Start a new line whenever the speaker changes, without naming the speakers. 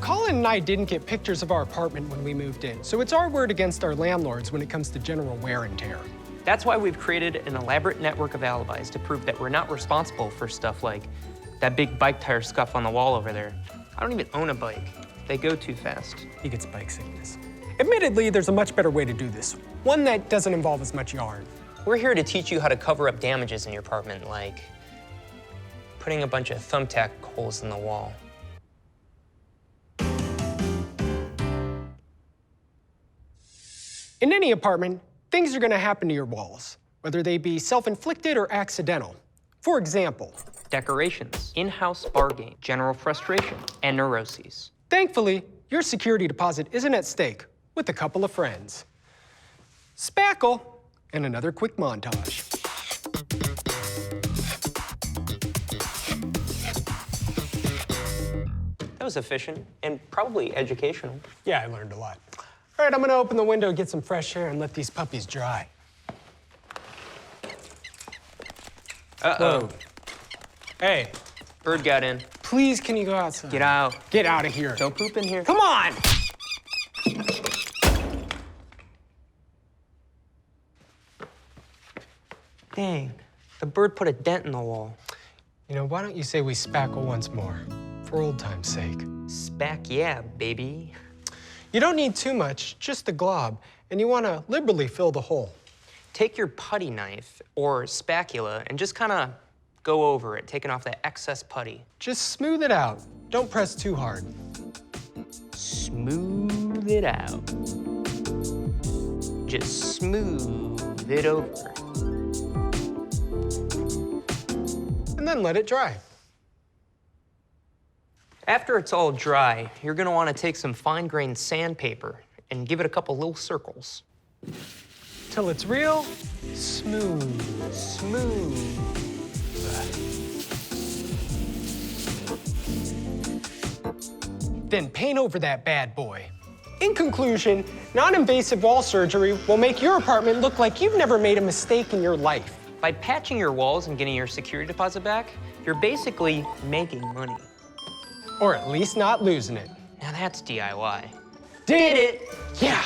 Colin and I didn't get pictures of our apartment when we moved in, so it's our word against our landlords when it comes to general wear and tear.
That's why we've created an elaborate network of alibis to prove that we're not responsible for stuff like that big bike tire scuff on the wall over there. I don't even own a bike. They go too fast.
He gets bike sickness. Admittedly, there's a much better way to do this. One that doesn't involve as much yarn.
We're here to teach you how to cover up damages in your apartment, like putting a bunch of thumbtack holes in the wall.
In any apartment, things are gonna happen to your walls, whether they be self-inflicted or accidental. For example,
Decorations, in-house bar game, general frustration, and neuroses.
thankfully, your security deposit isn't at stake with a couple of friends. Spackle, and another quick montage.
That was efficient and probably educational.
Yeah, I learned a lot. All right, I'm gonna open the window, get some fresh air, and let these puppies dry.
Uh-oh.
Whoa. Hey,
Bird got in.
please, can you go outside?
Get out.
Get out of here.
Don't poop in here.
Come on!
Dang, the bird put a dent in the wall.
You know, why don't you say we spackle once more, for old time's sake?
Spack, yeah, baby.
You don't need too much, just a glob, and you want to liberally fill the hole.
Take your putty knife or spatula and just kind of go over it, taking off that excess putty.
Just smooth it out. Don't press too hard.
Smooth it out. Just smooth it over.
And then let it dry.
After it's all dry, you're gonna wanna take some fine-grained sandpaper and give it a couple little circles.
Till it's real smooth.
Smooth.
Then paint over that bad boy. In conclusion, non-invasive wall surgery will make your apartment look like you've never made a mistake in your life.
By patching your walls and getting your security deposit back, you're basically making money.
Or at least not losing it.
Now that's DIY.
Did it! Yeah!